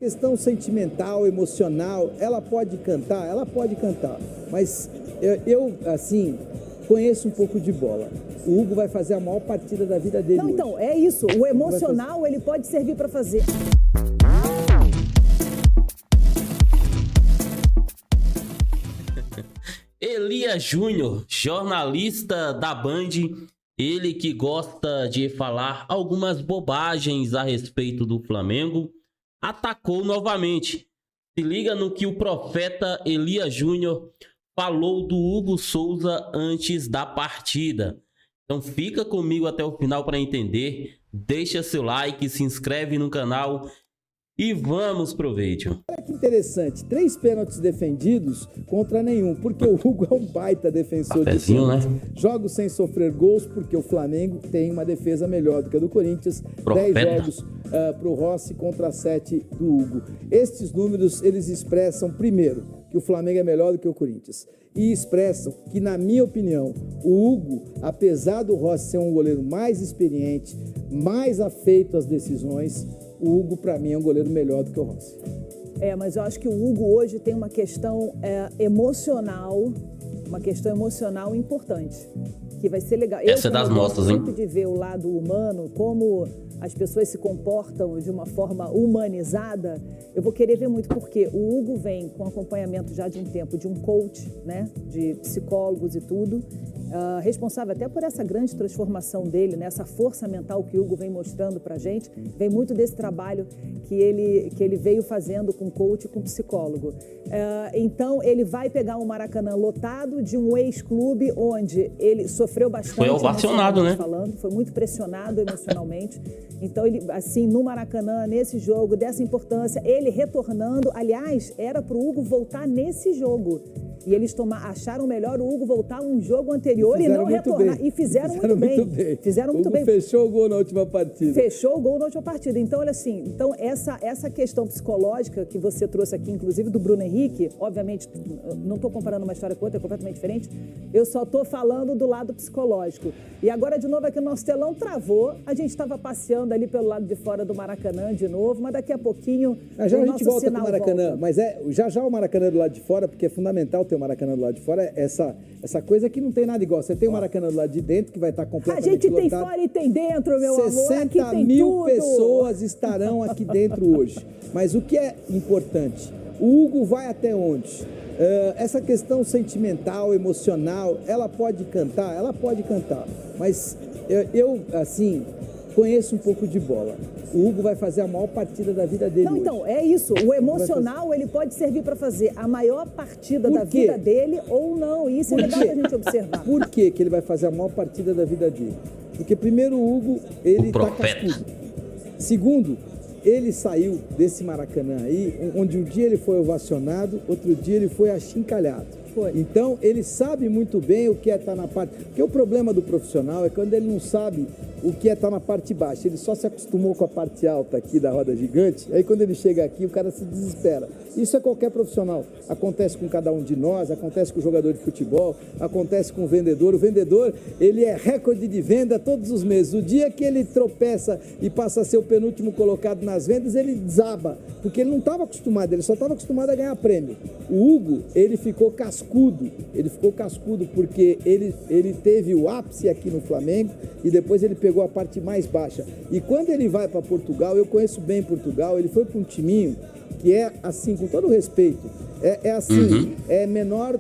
Questão sentimental, emocional, ela pode cantar, mas eu assim, conheço um pouco de bola. O Hugo vai fazer a maior partida da vida dele. Não, hoje. então, é isso. O emocional, ele pode servir para fazer. Elias Júnior, jornalista da Band, ele que gosta de falar algumas bobagens a respeito do Flamengo, atacou novamente. Se liga no que o profeta Elias Júnior falou do Hugo Souza antes da partida. Então fica comigo até o final para entender. Deixa seu like, se inscreve no canal e vamos pro vídeo. Olha que interessante, 3 pênaltis defendidos contra nenhum, porque o Hugo é um baita defensor de pênalti. Né? Jogos sem sofrer gols, porque o Flamengo tem uma defesa melhor do que a do Corinthians. Profeta. 10 jogos pro Rossi contra 7 do Hugo. Estes números, eles expressam, primeiro, que o Flamengo é melhor do que o Corinthians. E expressam que, na minha opinião, o Hugo, apesar do Rossi ser um goleiro mais experiente, mais afeito às decisões, o Hugo, para mim, é um goleiro melhor do que o Rossi. Mas eu acho que o Hugo hoje tem uma questão emocional importante, que vai ser legal. Essa é das nossas, hein? De ver o lado humano, como as pessoas se comportam de uma forma humanizada, eu vou querer ver muito, porque o Hugo vem com acompanhamento já de um tempo de um coach, né, de psicólogos e tudo, responsável até por essa grande transformação dele, né, essa força mental que o Hugo vem mostrando pra gente, vem muito desse trabalho que ele veio fazendo com coach e com psicólogo. Então, ele vai pegar um Maracanã lotado de um ex-clube onde ele sofreu bastante. Foi ovacionado, né? Foi muito pressionado emocionalmente. Então, ele, assim, no Maracanã, nesse jogo, dessa importância, ele retornando. Aliás, era pro Hugo voltar nesse jogo. E eles acharam melhor o Hugo voltar a um jogo anterior e não retornar. E fizeram muito bem. Fizeram muito bem. Fechou o gol na última partida. Fechou o gol na última partida. Então, olha assim, essa questão psicológica que você trouxe aqui, inclusive do Bruno Henrique, obviamente, não estou comparando uma história com outra, é completamente diferente. Eu só estou falando do lado psicológico. E agora, de novo, aqui o nosso telão travou. A gente estava passeando ali pelo lado de fora do Maracanã de novo, mas daqui a pouquinho já a gente volta pro Maracanã. Volta. Mas já o Maracanã do lado de fora, porque é fundamental ter o Maracanã do lado de fora, essa coisa que não tem nada igual. Você tem o Maracanã do lado de dentro, que vai estar completamente lotado. A gente tem fora e tem dentro, meu amor. 60 mil pessoas estarão aqui dentro hoje. Mas o que é importante? O Hugo vai até onde? Essa questão sentimental, emocional, ela pode cantar, mas eu assim, conheço um pouco de bola. O Hugo vai fazer a maior partida da vida dele. Não, hoje. então, é isso. O emocional, ele pode servir para fazer a maior partida da vida dele ou não. E isso é legal a gente observar. Por que ele vai fazer a maior partida da vida dele? Porque, primeiro, o Hugo, ele tá cascudo. Segundo, ele saiu desse Maracanã aí, onde um dia ele foi ovacionado, outro dia ele foi achincalhado. Então, ele sabe muito bem o que é estar na parte... Porque o problema do profissional é quando ele não sabe o que é estar na parte baixa. Ele só se acostumou com a parte alta aqui da roda gigante. Aí, quando ele chega aqui, o cara se desespera. Isso é qualquer profissional. Acontece com cada um de nós, acontece com o jogador de futebol, acontece com o vendedor. O vendedor, ele é recorde de venda todos os meses. O dia que ele tropeça e passa a ser o penúltimo colocado nas vendas, ele desaba. Porque ele não estava acostumado, ele só estava acostumado a ganhar prêmio. O Hugo, ele ficou cascudo. Ele ficou cascudo porque ele teve o ápice aqui no Flamengo e depois ele pegou a parte mais baixa. E quando ele vai para Portugal, eu conheço bem Portugal, ele foi para um timinho que é assim, com todo respeito, é menor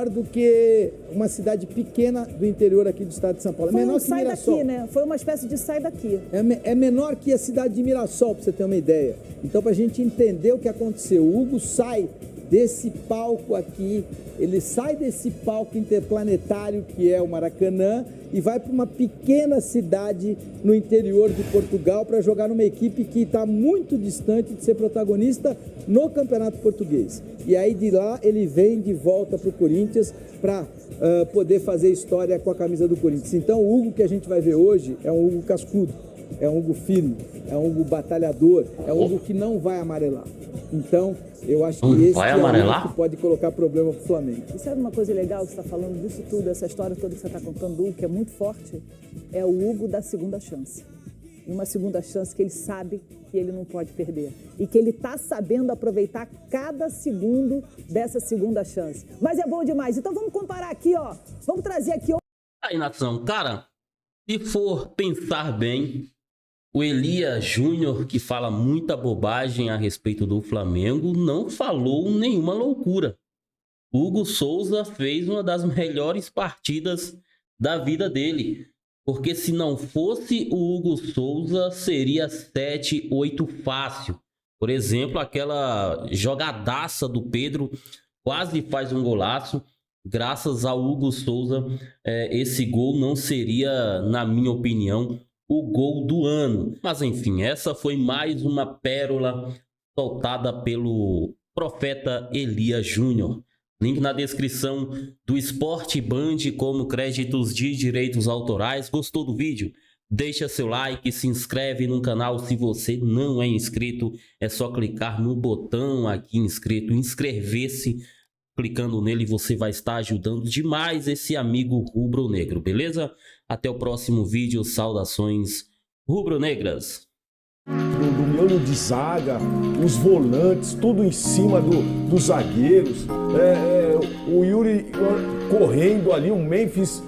do que uma cidade pequena do interior aqui do estado de São Paulo. É menor que Mirassol. Daqui, né? Foi uma espécie de sai daqui. É menor que a cidade de Mirassol, para você ter uma ideia. Então, para a gente entender o que aconteceu, o Hugo sai desse palco aqui, ele sai desse palco interplanetário que é o Maracanã e vai para uma pequena cidade no interior de Portugal para jogar numa equipe que está muito distante de ser protagonista no Campeonato Português. E aí de lá ele vem de volta para o Corinthians para poder fazer história com a camisa do Corinthians. Então o Hugo que a gente vai ver hoje é um Hugo cascudo, é um Hugo firme, é um Hugo batalhador, é um Hugo que não vai amarelar. Então, eu acho que esse é o que pode colocar problema pro Flamengo. E sabe uma coisa legal que você está falando disso tudo, essa história toda que você está contando do Hugo, que é muito forte? É o Hugo da segunda chance. e uma segunda chance que ele sabe que ele não pode perder. E que ele está sabendo aproveitar cada segundo dessa segunda chance. Mas é bom demais. Então vamos comparar aqui, ó. Vamos trazer aqui... Aí, nação, cara, se for pensar bem, o Elias Júnior, que fala muita bobagem a respeito do Flamengo, não falou nenhuma loucura. Hugo Souza fez uma das melhores partidas da vida dele. Porque se não fosse o Hugo Souza, seria 7-8 fácil. Por exemplo, aquela jogadaça do Pedro, quase faz um golaço. Graças ao Hugo Souza, esse gol não seria, na minha opinião, o gol do ano. Mas enfim, essa foi mais uma pérola soltada pelo profeta Elias Júnior. Link na descrição do Sport Band como créditos de direitos autorais. Gostou do vídeo? Deixa seu like, se inscreve no canal se você não é inscrito. É só clicar no botão aqui inscrito, inscrever-se. Clicando nele você vai estar ajudando demais esse amigo rubro-negro, beleza? Até o próximo vídeo. Saudações rubro-negras. Do miolo de zaga, os volantes, tudo em cima dos zagueiros, o Yuri correndo ali, o Memphis,